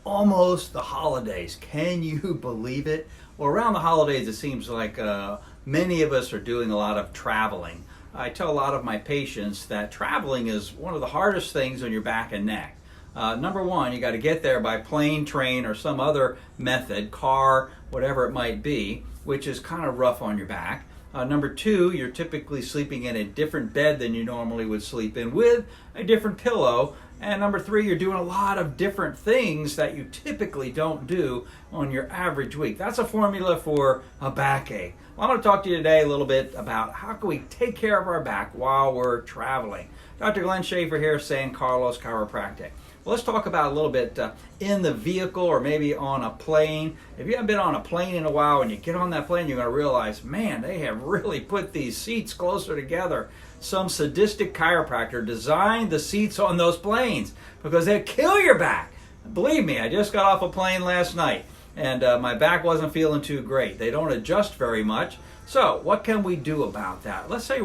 almost the holidays. Can you believe it? Well, around the holidays, it seems like many of us are doing a lot of traveling. I tell a lot of my patients that traveling is one of the hardest things on your back and neck. Number one, you got to get there by plane, train, or some other method, car, whatever it might be, which is kind of rough on your back. Number two, you're typically sleeping in a different bed than you normally would sleep in with a different pillow. And number three, you're doing a lot of different things that you typically don't do on your average week. That's a formula for a backache. Well, I'm going to talk to you today a little bit about how can we take care of our back while we're traveling. Dr. Glenn Schaefer here saying Carlos Chiropractic. Well, let's talk about a little bit in the vehicle or maybe on a plane. If you haven't been on a plane in a while, when you get on that plane, you're going to realize, man, they have really put these seats closer together. Some sadistic chiropractor designed the seats on those planes because they'd kill your back. Believe me, I just got off a plane last night and my back wasn't feeling too great. They don't adjust very much. So what can we do about that? Let's say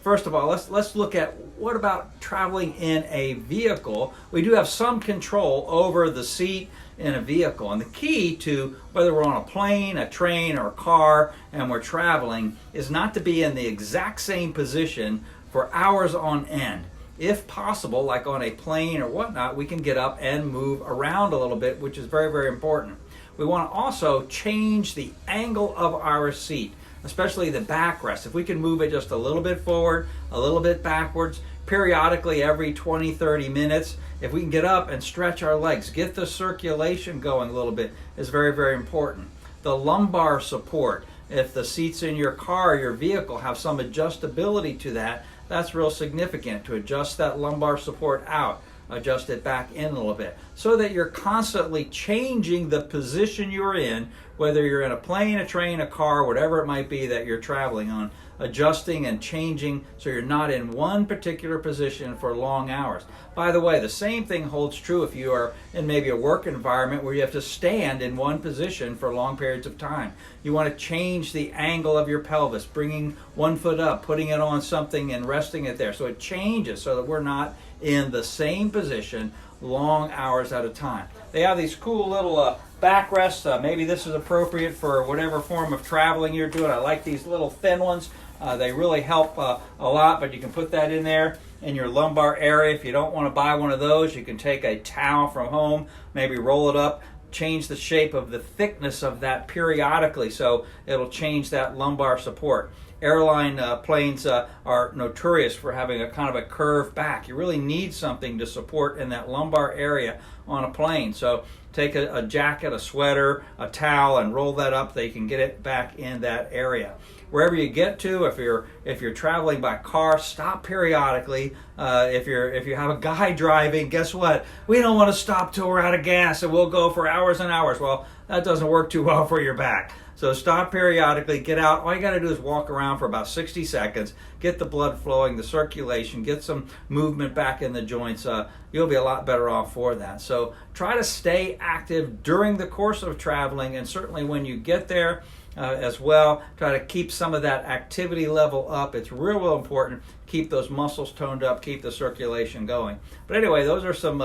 first of all, let's look at what about traveling in a vehicle. We do have some control over the seat in a vehicle. And the key to whether we're on a plane, a train, or a car and we're traveling is not to be in the exact same position for hours on end. If possible, like on a plane or whatnot, we can get up and move around a little bit, which is very, very important. We want to also change the angle of our seat, especially the backrest. If we can move it just a little bit forward, a little bit backwards, periodically every 20, 30 minutes, if we can get up and stretch our legs, get the circulation going a little bit, is very, very important. The lumbar support, if the seats in your car or your vehicle have some adjustability to that, that's real significant to adjust that lumbar support out, adjust it back in a little bit, so that you're constantly changing the position you're in, whether you're in a plane, a train, a car, whatever it might be that you're traveling on, adjusting and changing so you're not in one particular position for long hours. By the way, the same thing holds true if you are in maybe a work environment where you have to stand in one position for long periods of time. You want to change the angle of your pelvis, bringing one foot up, putting it on something and resting it there. So it changes so that we're not in the same position long hours at a time. They have these cool little backrests. Maybe this is appropriate for whatever form of traveling you're doing. I like these little thin ones. They really help a lot, but you can put that in there in your lumbar area. If you don't want to buy one of those, you can take a towel from home, maybe roll it up, change the shape of the thickness of that periodically so it'll change that lumbar support. Airline planes are notorious for having a kind of a curved back. You really need something to support in that lumbar area on a plane. So take a jacket, a sweater, a towel, and roll that up so you can get it back in that area. Wherever you get to, if you're traveling by car, stop periodically. If you have a guy driving, guess what? We don't want to stop till we're out of gas and we'll go for hours and hours. Well, that doesn't work too well for your back. So stop periodically, get out. All you got to do is walk around for about 60 seconds, get the blood flowing, the circulation, get some movement back in the joints. You'll be a lot better off for that. So try to stay active during the course of traveling, and certainly when you get there as well, try to keep some of that activity level up. It's real important. Keep those muscles toned up, keep the circulation going. But anyway, those are some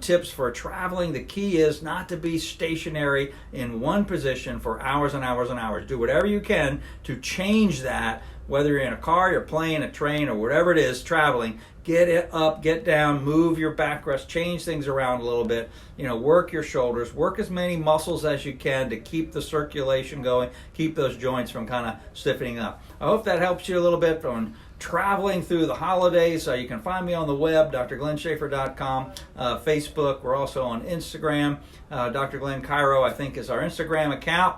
tips for traveling. The key is not to be stationary in one position for hours and hours and hours. Do whatever you can to change that, whether you're in a car, you're playing a train, or whatever it is, traveling. Get it up, get down, move your backrest, change things around a little bit. Work your shoulders, work as many muscles as you can to keep the circulation going, keep those joints from kind of stiffening up. I hope that helps you a little bit on traveling through the holidays. You can find me on the web, drglennschaefer.com, Facebook. We're also on Instagram. Dr. Glenn Chiro, I think, is our Instagram account.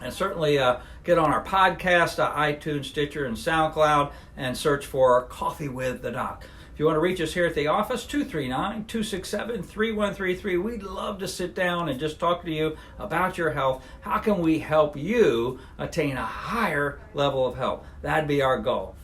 And certainly get on our podcast, iTunes, Stitcher, and SoundCloud, and search for Coffee with the Doc. If you want to reach us here at the office, 239-267-3133. We'd love to sit down and just talk to you about your health. How can we help you attain a higher level of health? That'd be our goal.